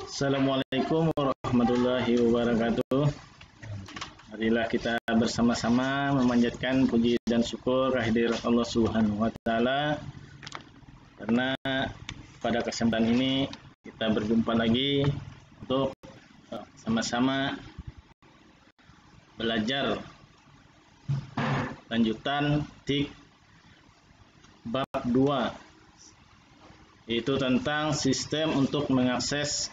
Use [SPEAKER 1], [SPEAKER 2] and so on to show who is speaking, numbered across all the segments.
[SPEAKER 1] Assalamualaikum warahmatullahi wabarakatuh. Marilah kita bersama-sama memanjatkan puji dan syukur kehadirat Allah Subhanahu wa taala, karena pada kesempatan ini kita berjumpa lagi untuk sama-sama belajar lanjutan TIK bab 2, yaitu tentang sistem untuk mengakses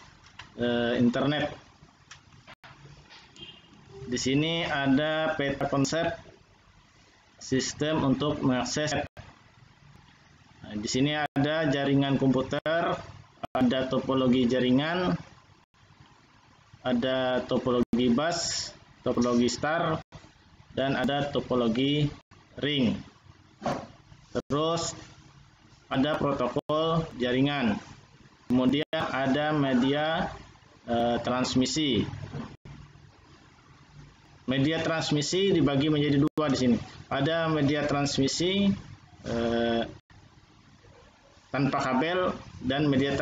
[SPEAKER 1] internet. Di sini ada peta konsep sistem untuk mengakses. Di sini ada jaringan komputer, ada topologi jaringan, ada topologi bus, topologi star, dan ada topologi ring. Terus ada protokol jaringan. Kemudian ada media transmisi. Media transmisi dibagi menjadi dua di sini. Ada media transmisi tanpa kabel dan media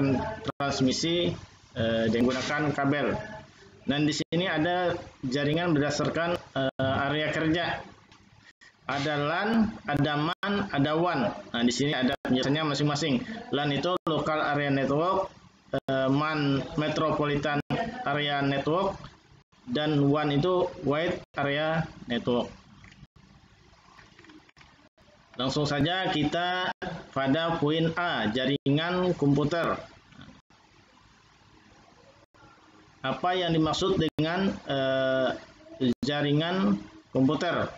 [SPEAKER 1] transmisi dengan menggunakan kabel. Dan di sini ada jaringan berdasarkan area kerja. Ada LAN, ada MAN, ada WAN. Nah, di sini ada penjelasannya masing-masing. LAN itu Local Area Network, MAN Metropolitan Area Network, dan WAN itu Wide Area Network. Langsung saja kita pada poin A, jaringan komputer. Apa yang dimaksud dengan jaringan komputer?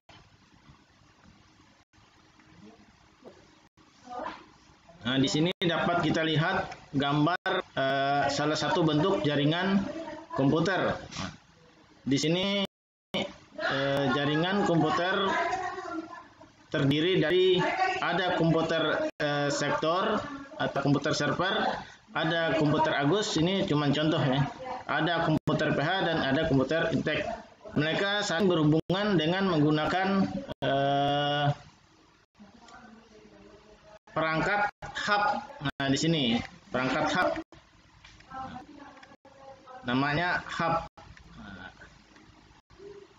[SPEAKER 1] Nah, di sini dapat kita lihat gambar salah satu bentuk jaringan komputer. Di sini jaringan komputer terdiri dari ada komputer sektor atau komputer server, ada komputer Agus, ini cuma contoh ya. Ada komputer PH dan ada komputer Intek. Mereka saling berhubungan dengan menggunakan perangkat hub. Nah, di sini perangkat hub, namanya hub. Nah,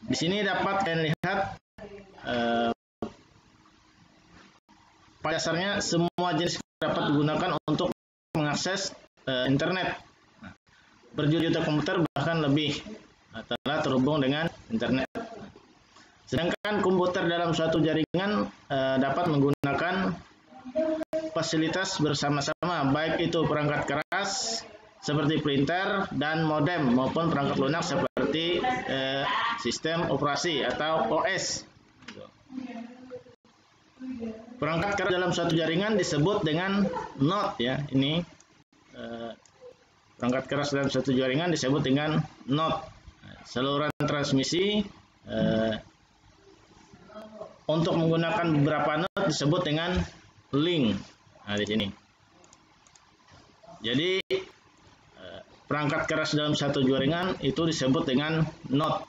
[SPEAKER 1] di sini dapat kalian lihat pada dasarnya semua jenis dapat digunakan untuk mengakses internet. Nah, berjuta-juta komputer bahkan lebih telah terhubung dengan internet. Sedangkan komputer dalam suatu jaringan dapat menggunakan fasilitas bersama-sama, baik itu perangkat keras seperti printer dan modem maupun perangkat lunak seperti sistem operasi atau OS. Perangkat keras dalam suatu jaringan disebut dengan node ya. Ini perangkat keras dalam suatu jaringan disebut dengan node. Saluran transmisi untuk menggunakan beberapa node disebut dengan link. Nah, di sini. Jadi perangkat keras dalam satu jaringan itu disebut dengan node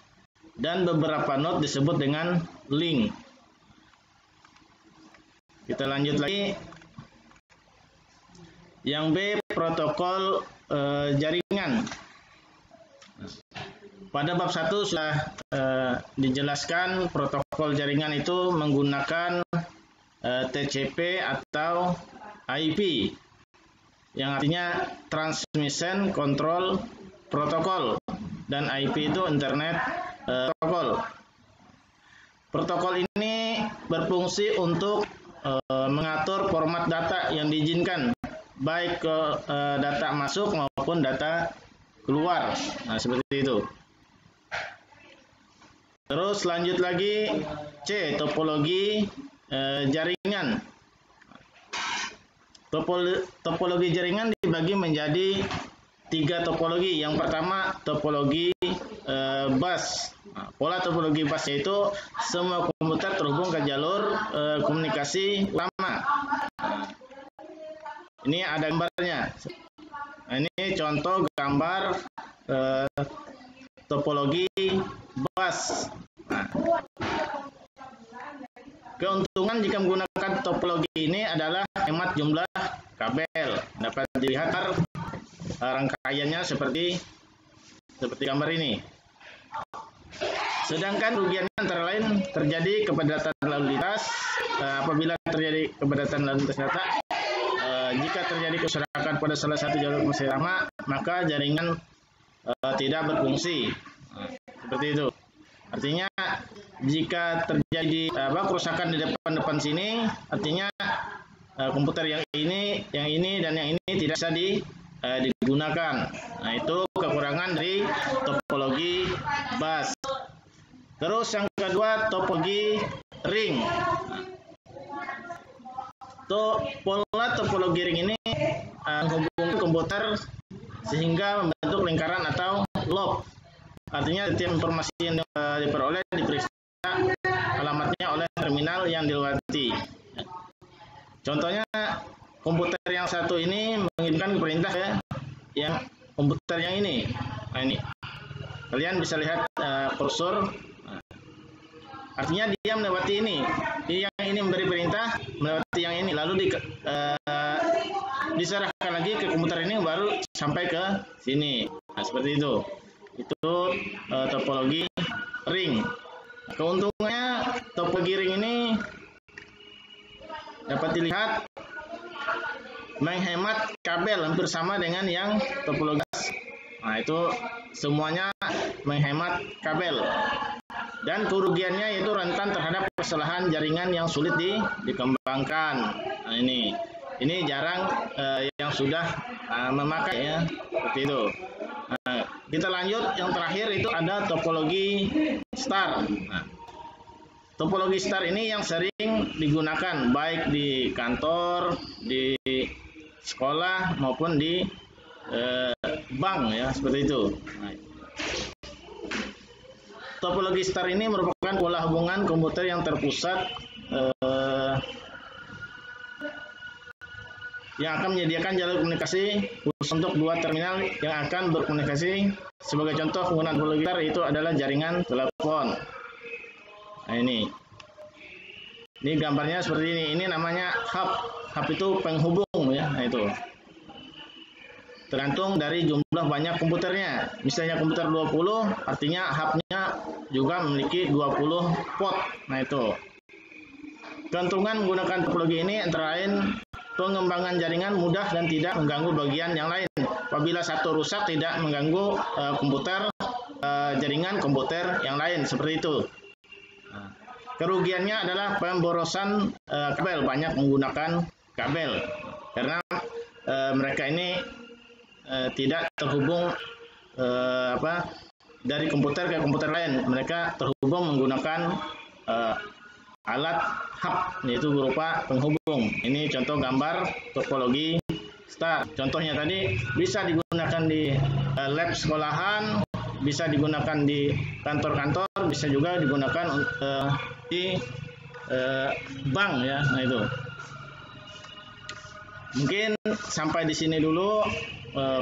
[SPEAKER 1] dan beberapa node disebut dengan link. Kita lanjut lagi. Yang B, protokol jaringan. Pada bab 1 sudah dijelaskan protokol jaringan itu menggunakan TCP atau IP, yang artinya Transmission Control Protocol, dan IP itu Internet Protocol. Protokol ini berfungsi untuk mengatur format data yang diizinkan, baik ke data masuk maupun data keluar. Nah, seperti itu. Terus lanjut lagi, C, topologi jaringan. Topologi jaringan dibagi menjadi 3 topologi. Yang pertama, topologi bus. Nah, pola topologi bus yaitu semua komputer terhubung ke jalur komunikasi utama. Nah, ini ada gambarnya. Nah, ini contoh gambar topologi bus. Nah, keuntungan jika menggunakan topologi ini adalah hemat jumlah kabel. Dapat dilihat rangkaiannya seperti gambar ini. Sedangkan kerugiannya antara lain terjadi kepadatan lalu lintas. Apabila terjadi kepadatan lalu lintas data, jika terjadi kerusakan pada salah satu jalur komunikasi utama, maka jaringan tidak berfungsi. Seperti itu. Artinya jika terjadi kerusakan di depan sini, artinya komputer yang ini dan yang ini tidak bisa digunakan. Nah, itu kekurangan dari topologi bus. Terus yang kedua, topologi ring. Pola topologi ring ini menghubungkan komputer sehingga membentuk lingkaran atau loop. Artinya setiap informasi yang diperoleh diperiksa alamatnya oleh terminal yang dilewati. Contohnya komputer yang satu ini mengirimkan perintah ya, yang komputer yang ini. Nah, ini kalian bisa lihat kursor. Artinya dia melewati ini. Yang ini memberi perintah melewati yang ini, lalu diserahkan lagi ke komputer ini baru sampai ke sini. Nah, seperti itu. Itu topologi ring. Keuntungannya topologi ring ini dapat dilihat menghemat kabel hampir sama dengan yang topologi gas. Nah, itu semuanya menghemat kabel. Dan kerugiannya yaitu rentan terhadap kesalahan jaringan yang sulit dikembangkan. Nah, ini jarang yang sudah memakai ya, seperti itu. Nah, kita lanjut, yang terakhir itu ada topologi star. Nah, topologi star ini yang sering digunakan baik di kantor, di sekolah maupun di bank ya, seperti itu. Nah, topologi star ini merupakan pola hubungan komputer yang terpusat yang akan menyediakan jalur komunikasi khusus untuk dua terminal yang akan berkomunikasi. Sebagai contoh penggunaan topologi star itu adalah jaringan telepon. Nah, ini gambarnya seperti ini. Ini namanya hub. Hub itu penghubung ya. Nah, itu tergantung dari jumlah banyak komputernya. Misalnya komputer 20, artinya hubnya juga memiliki 20 port. Nah, itu. Keuntungan menggunakan topologi ini antara lain pengembangan jaringan mudah dan tidak mengganggu bagian yang lain. Apabila satu rusak tidak mengganggu jaringan komputer yang lain, seperti itu. Nah, kerugiannya adalah pemborosan kabel, banyak menggunakan kabel karena mereka ini tidak terhubung dari komputer ke komputer lain. Mereka terhubung menggunakan alat hub, yaitu berupa penghubung. Ini contoh gambar topologi star. Contohnya tadi bisa digunakan di lab sekolahan, bisa digunakan di kantor-kantor, bisa juga digunakan di bank ya. Nah, itu. Mungkin sampai di sini dulu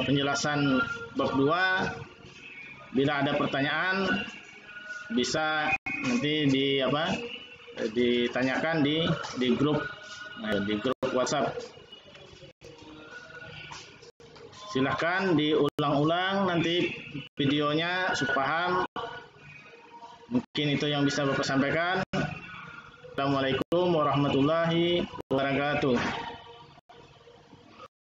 [SPEAKER 1] penjelasan bab 2. Bila ada pertanyaan bisa nanti ditanyakan di grup WhatsApp. Silahkan diulang-ulang nanti videonya supaya paham. Mungkin itu yang bisa Bapak sampaikan. Assalamualaikum warahmatullahi wabarakatuh.